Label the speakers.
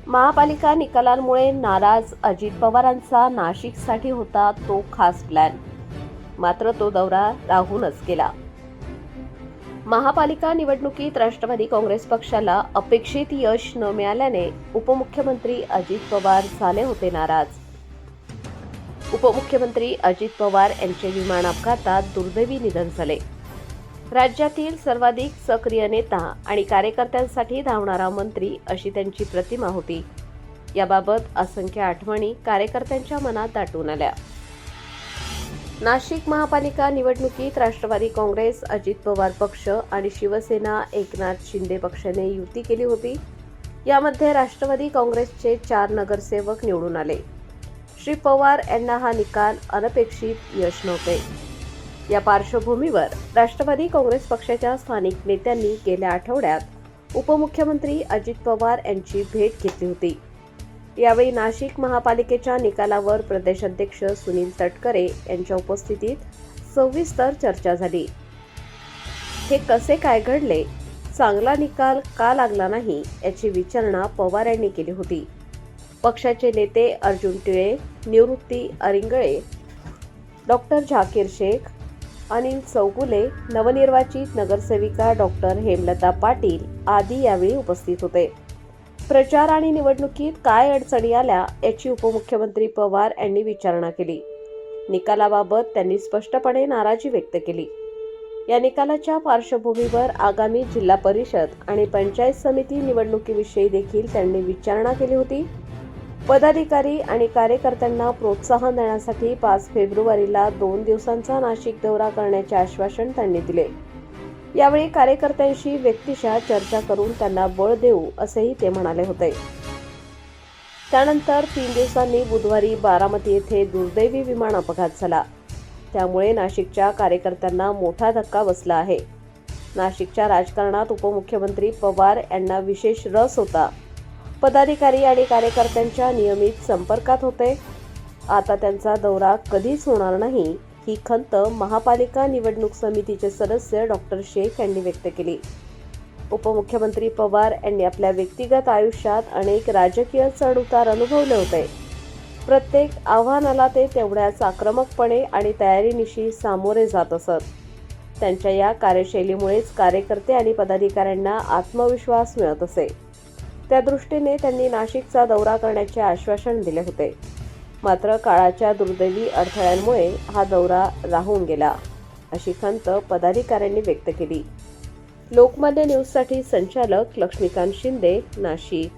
Speaker 1: महापालिका निकालांमुळे नाराज अजित पवारांचा नाशिकसाठी होता तो खास प्लॅन, मात्र तो दौरा राहूनच गेला. महापालिका निवडणुकीत राष्ट्रवादी काँग्रेस पक्षाला अपेक्षित यश न मिळाल्याने उपमुख्यमंत्री अजित पवार झाले होते नाराज. उपमुख्यमंत्री अजित पवार यांचे विमान अपघातात दुर्दैवी निधन झाले. राज्यातील सर्वाधिक सक्रिय नेता आणि कार्यकर्त्यांसाठी धावणारा मंत्री अशी त्यांची प्रतिमा होती. याबाबत असंख्य आठवणी कार्यकर्त्यांच्या मनात दाटून आल्या. नाशिक महापालिका निवडणुकीत राष्ट्रवादी काँग्रेस, अजित पवार पक्ष आणि शिवसेना एकनाथ शिंदे पक्षाने युती केली होती. यामध्ये राष्ट्रवादी काँग्रेसचे 4 नगरसेवक निवडून आले. श्री पवार यांना हा निकाल अनपेक्षित यश नव्हते. या पार्श्वभूमीवर राष्ट्रवादी काँग्रेस पक्षाच्या स्थानिक नेत्यांनी गेल्या आठवड्यात उपमुख्यमंत्री अजित पवार यांची भेट घेतली होती. यावेळी नाशिक महापालिकेच्या निकालावर प्रदेशाध्यक्ष सुनील तटकरे यांच्या उपस्थितीत सविस्तर चर्चा झाली. हे कसे काय घडले, चांगला निकाल का लागला नाही याची विचारणा पवार यांनी केली होती. पक्षाचे नेते अर्जुन टिळे, निवृत्ती अरिंगळे, डॉक्टर झाकीर शेख, अनिल चौगुले, नवनिर्वाचित नगरसेविका डॉक्टर हेमलता पाटील आदी यावेळी उपस्थित होते. प्रचार आणि निवडणुकीत काय अडचणी आल्या याची उपमुख्यमंत्री पवार यांनी विचारणा केली. निकालाबाबत त्यांनी स्पष्टपणे नाराजी व्यक्त केली. या निकालाच्या पार्श्वभूमीवर आगामी जिल्हा परिषद आणि पंचायत समिती निवडणुकीविषयी देखील त्यांनी विचारणा केली होती. पदाधिकारी आणि कार्यकर्त्यांना प्रोत्साहन देण्यासाठी 5 फेब्रुवारीला 2 दिवसांचा नाशिक दौरा करण्याचे आश्वासन त्यांनी दिले. यावेळी कार्यकर्त्यांशी व्यक्तिशः चर्चा करून त्यांना बळ देऊ असेही ते म्हणाले होते. त्यानंतर 3 दिवसांनी बुधवारी बारामती येथे दुर्दैवी विमान अपघात झाला. त्यामुळे नाशिकच्या कार्यकर्त्यांना मोठा धक्का बसला आहे. नाशिकच्या राजकारणात उपमुख्यमंत्री पवार यांना विशेष रस होता. पदाधिकारी आणि कार्यकर्त्यांच्या नियमित संपर्कात होते. आता त्यांचा दौरा कधीच होणार नाही ही खंत महापालिका निवडणूक समितीचे सदस्य डॉक्टर शेख यांनी व्यक्त केली. उपमुख्यमंत्री पवार यांनी आपल्या व्यक्तिगत आयुष्यात अनेक राजकीय चढउतार अनुभवले होते. प्रत्येक आव्हानाला ते तेवढ्याच आक्रमकपणे आणि तयारीनिशी सामोरे जात असत. त्यांच्या या कार्यशैलीमुळेच कार्यकर्ते आणि पदाधिकाऱ्यांना आत्मविश्वास मिळत असे. त्या दृष्टीने त्यांनी नाशिकचा दौरा करण्याचे आश्वासन दिले होते. मात्र काळाच्या दुर्दैवी अडथळ्यांमुळे हा दौरा राहून गेला अशी खंत पदाधिकाऱ्यांनी व्यक्त केली. लोकमान्य न्यूजसाठी संचालक लक्ष्मीकांत शिंदे, नाशिक.